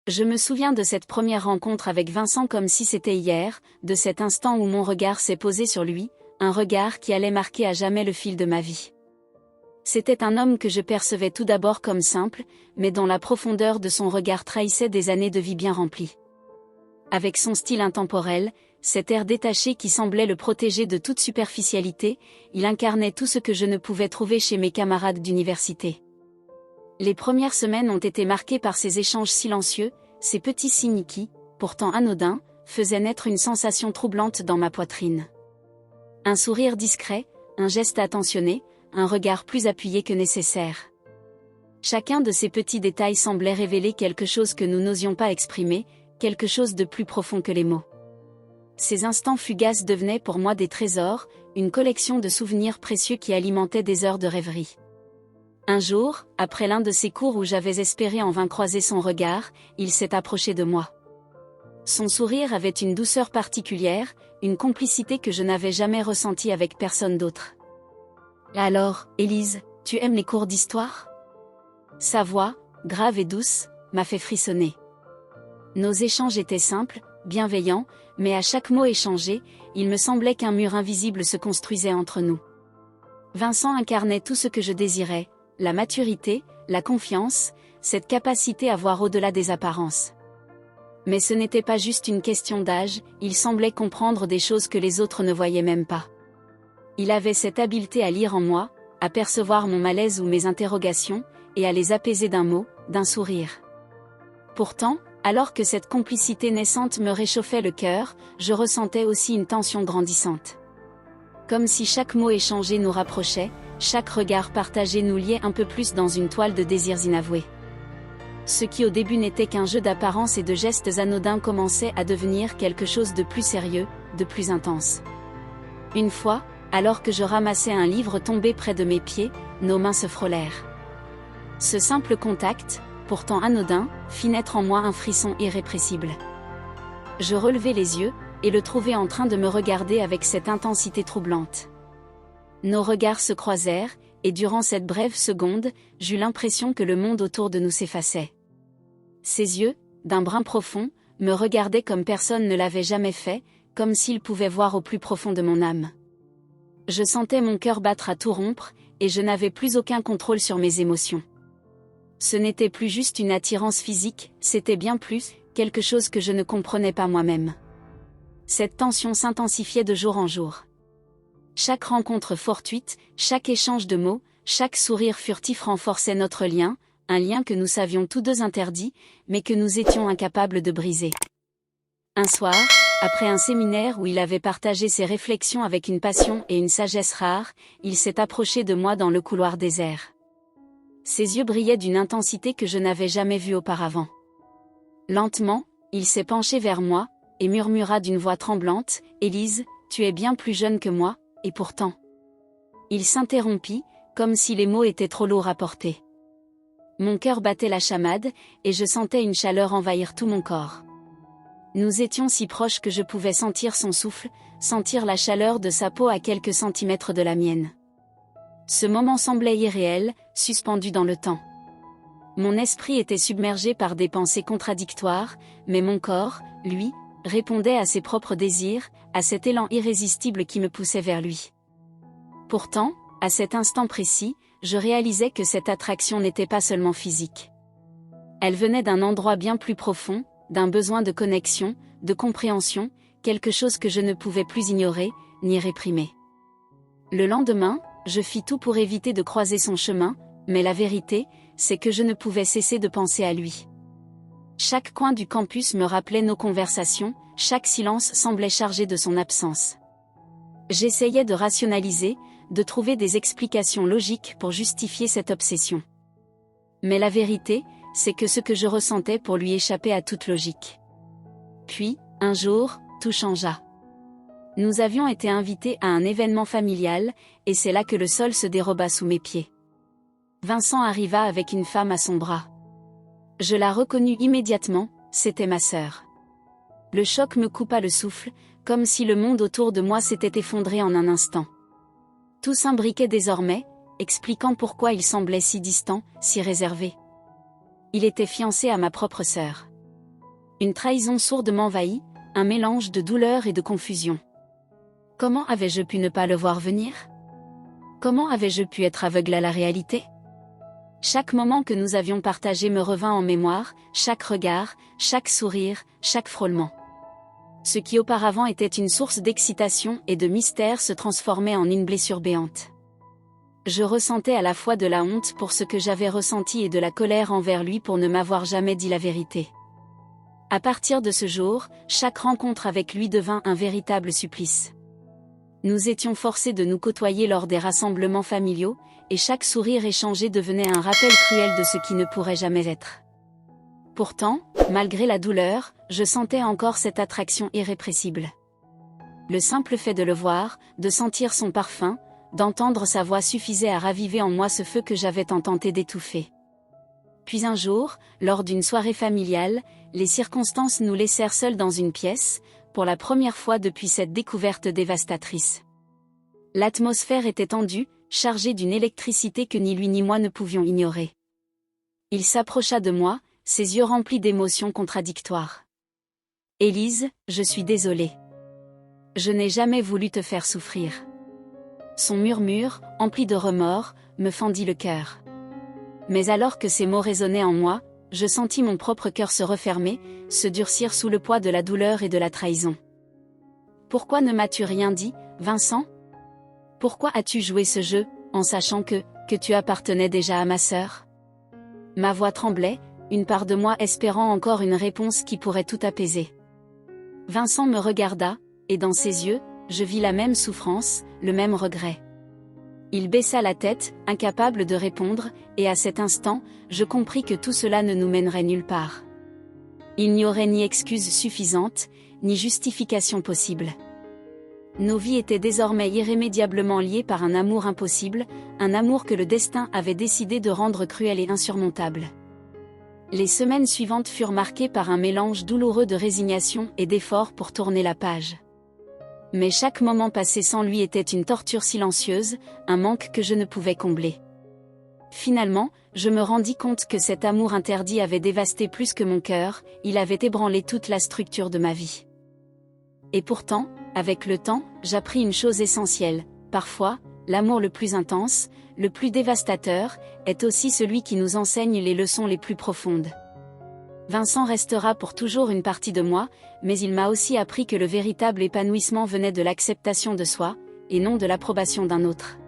Je me souviens de cette première rencontre avec Vincent comme si c'était hier, de cet instant où mon regard s'est posé sur lui, un regard qui allait marquer à jamais le fil de ma vie. C'était un homme que je percevais tout d'abord comme simple, mais dont la profondeur de son regard trahissait des années de vie bien remplies. Avec son style intemporel, cet air détaché qui semblait le protéger de toute superficialité, il incarnait tout ce que je ne pouvais trouver chez mes camarades d'université. Les premières semaines ont été marquées par ces échanges silencieux, ces petits signes qui, pourtant anodins, faisaient naître une sensation troublante dans ma poitrine. Un sourire discret, un geste attentionné, un regard plus appuyé que nécessaire. Chacun de ces petits détails semblait révéler quelque chose que nous n'osions pas exprimer, quelque chose de plus profond que les mots. Ces instants fugaces devenaient pour moi des trésors, une collection de souvenirs précieux qui alimentaient des heures de rêverie. Un jour, après l'un de ces cours où j'avais espéré en vain croiser son regard, il s'est approché de moi. Son sourire avait une douceur particulière, une complicité que je n'avais jamais ressentie avec personne d'autre. « Alors, Élise, tu aimes les cours d'histoire ?» Sa voix, grave et douce, m'a fait frissonner. Nos échanges étaient simples, bienveillants, mais à chaque mot échangé, il me semblait qu'un mur invisible se construisait entre nous. Vincent incarnait tout ce que je désirais, la maturité, la confiance, cette capacité à voir au-delà des apparences. Mais ce n'était pas juste une question d'âge, il semblait comprendre des choses que les autres ne voyaient même pas. Il avait cette habileté à lire en moi, à percevoir mon malaise ou mes interrogations, et à les apaiser d'un mot, d'un sourire. Pourtant, alors que cette complicité naissante me réchauffait le cœur, je ressentais aussi une tension grandissante. Comme si chaque mot échangé nous rapprochait, chaque regard partagé nous liait un peu plus dans une toile de désirs inavoués. Ce qui au début n'était qu'un jeu d'apparence et de gestes anodins commençait à devenir quelque chose de plus sérieux, de plus intense. Une fois, alors que je ramassais un livre tombé près de mes pieds, nos mains se frôlèrent. Ce simple contact, pourtant anodin, fit naître en moi un frisson irrépressible. Je relevai les yeux, et le trouvai en train de me regarder avec cette intensité troublante. Nos regards se croisèrent, et durant cette brève seconde, j'eus l'impression que le monde autour de nous s'effaçait. Ses yeux, d'un brun profond, me regardaient comme personne ne l'avait jamais fait, comme s'il pouvait voir au plus profond de mon âme. Je sentais mon cœur battre à tout rompre, et je n'avais plus aucun contrôle sur mes émotions. Ce n'était plus juste une attirance physique, c'était bien plus, quelque chose que je ne comprenais pas moi-même. Cette tension s'intensifiait de jour en jour. Chaque rencontre fortuite, chaque échange de mots, chaque sourire furtif renforçait notre lien, un lien que nous savions tous deux interdit, mais que nous étions incapables de briser. Un soir, après un séminaire où il avait partagé ses réflexions avec une passion et une sagesse rares, il s'est approché de moi dans le couloir désert. Ses yeux brillaient d'une intensité que je n'avais jamais vue auparavant. Lentement, il s'est penché vers moi, et murmura d'une voix tremblante, « Élise, tu es bien plus jeune que moi, et pourtant… » Il s'interrompit, comme si les mots étaient trop lourds à porter. Mon cœur battait la chamade, et je sentais une chaleur envahir tout mon corps. Nous étions si proches que je pouvais sentir son souffle, sentir la chaleur de sa peau à quelques centimètres de la mienne. Ce moment semblait irréel, suspendu dans le temps. Mon esprit était submergé par des pensées contradictoires, mais mon corps, lui, répondait à ses propres désirs, à cet élan irrésistible qui me poussait vers lui. Pourtant, à cet instant précis, je réalisais que cette attraction n'était pas seulement physique. Elle venait d'un endroit bien plus profond, d'un besoin de connexion, de compréhension, quelque chose que je ne pouvais plus ignorer, ni réprimer. Le lendemain, je fis tout pour éviter de croiser son chemin, mais la vérité, c'est que je ne pouvais cesser de penser à lui. Chaque coin du campus me rappelait nos conversations, chaque silence semblait chargé de son absence. J'essayais de rationaliser, de trouver des explications logiques pour justifier cette obsession. Mais la vérité, c'est que ce que je ressentais pour lui échappait à toute logique. Puis, un jour, tout changea. Nous avions été invités à un événement familial, et c'est là que le sol se déroba sous mes pieds. Vincent arriva avec une femme à son bras. Je la reconnus immédiatement, c'était ma sœur. Le choc me coupa le souffle, comme si le monde autour de moi s'était effondré en un instant. Tout s'imbriquait désormais, expliquant pourquoi il semblait si distant, si réservé. Il était fiancé à ma propre sœur. Une trahison sourde m'envahit, un mélange de douleur et de confusion. Comment avais-je pu ne pas le voir venir? Comment avais-je pu être aveugle à la réalité? Chaque moment que nous avions partagé me revint en mémoire, chaque regard, chaque sourire, chaque frôlement. Ce qui auparavant était une source d'excitation et de mystère se transformait en une blessure béante. Je ressentais à la fois de la honte pour ce que j'avais ressenti et de la colère envers lui pour ne m'avoir jamais dit la vérité. À partir de ce jour, chaque rencontre avec lui devint un véritable supplice. Nous étions forcés de nous côtoyer lors des rassemblements familiaux, et chaque sourire échangé devenait un rappel cruel de ce qui ne pourrait jamais être. Pourtant, malgré la douleur, je sentais encore cette attraction irrépressible. Le simple fait de le voir, de sentir son parfum, d'entendre sa voix suffisait à raviver en moi ce feu que j'avais tant tenté d'étouffer. Puis un jour, lors d'une soirée familiale, les circonstances nous laissèrent seuls dans une pièce, pour la première fois depuis cette découverte dévastatrice. L'atmosphère était tendue, chargée d'une électricité que ni lui ni moi ne pouvions ignorer. Il s'approcha de moi, ses yeux remplis d'émotions contradictoires. « Élise, je suis désolé. Je n'ai jamais voulu te faire souffrir. » Son murmure, empli de remords, me fendit le cœur. Mais alors que ces mots résonnaient en moi, je sentis mon propre cœur se refermer, se durcir sous le poids de la douleur et de la trahison. « Pourquoi ne m'as-tu rien dit, Vincent? Pourquoi as-tu joué ce jeu, en sachant que tu appartenais déjà à ma sœur ?» Ma voix tremblait, une part de moi espérant encore une réponse qui pourrait tout apaiser. Vincent me regarda, et dans ses yeux, je vis la même souffrance, le même regret. Il baissa la tête, incapable de répondre, et à cet instant, je compris que tout cela ne nous mènerait nulle part. Il n'y aurait ni excuse suffisante, ni justification possible. Nos vies étaient désormais irrémédiablement liées par un amour impossible, un amour que le destin avait décidé de rendre cruel et insurmontable. Les semaines suivantes furent marquées par un mélange douloureux de résignation et d'effort pour tourner la page. Mais chaque moment passé sans lui était une torture silencieuse, un manque que je ne pouvais combler. Finalement, je me rendis compte que cet amour interdit avait dévasté plus que mon cœur, il avait ébranlé toute la structure de ma vie. Et pourtant, avec le temps, j'appris une chose essentielle, parfois, l'amour le plus intense, le plus dévastateur, est aussi celui qui nous enseigne les leçons les plus profondes. Vincent restera pour toujours une partie de moi, mais il m'a aussi appris que le véritable épanouissement venait de l'acceptation de soi, et non de l'approbation d'un autre.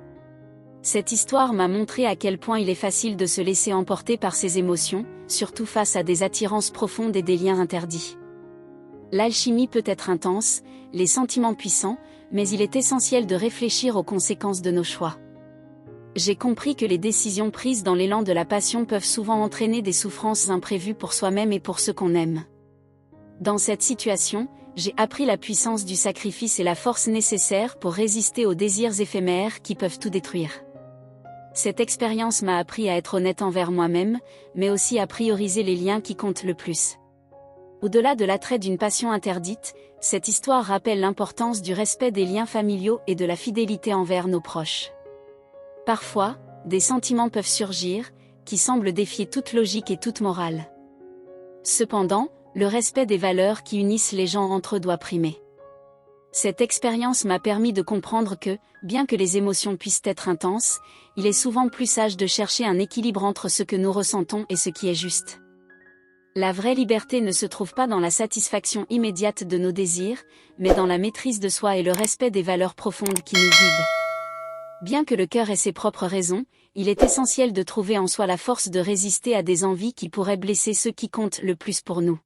Cette histoire m'a montré à quel point il est facile de se laisser emporter par ses émotions, surtout face à des attirances profondes et des liens interdits. L'alchimie peut être intense, les sentiments puissants, mais il est essentiel de réfléchir aux conséquences de nos choix. J'ai compris que les décisions prises dans l'élan de la passion peuvent souvent entraîner des souffrances imprévues pour soi-même et pour ceux qu'on aime. Dans cette situation, j'ai appris la puissance du sacrifice et la force nécessaire pour résister aux désirs éphémères qui peuvent tout détruire. Cette expérience m'a appris à être honnête envers moi-même, mais aussi à prioriser les liens qui comptent le plus. Au-delà de l'attrait d'une passion interdite, cette histoire rappelle l'importance du respect des liens familiaux et de la fidélité envers nos proches. Parfois, des sentiments peuvent surgir, qui semblent défier toute logique et toute morale. Cependant, le respect des valeurs qui unissent les gens entre eux doit primer. Cette expérience m'a permis de comprendre que, bien que les émotions puissent être intenses, il est souvent plus sage de chercher un équilibre entre ce que nous ressentons et ce qui est juste. La vraie liberté ne se trouve pas dans la satisfaction immédiate de nos désirs, mais dans la maîtrise de soi et le respect des valeurs profondes qui nous guident. Bien que le cœur ait ses propres raisons, il est essentiel de trouver en soi la force de résister à des envies qui pourraient blesser ceux qui comptent le plus pour nous.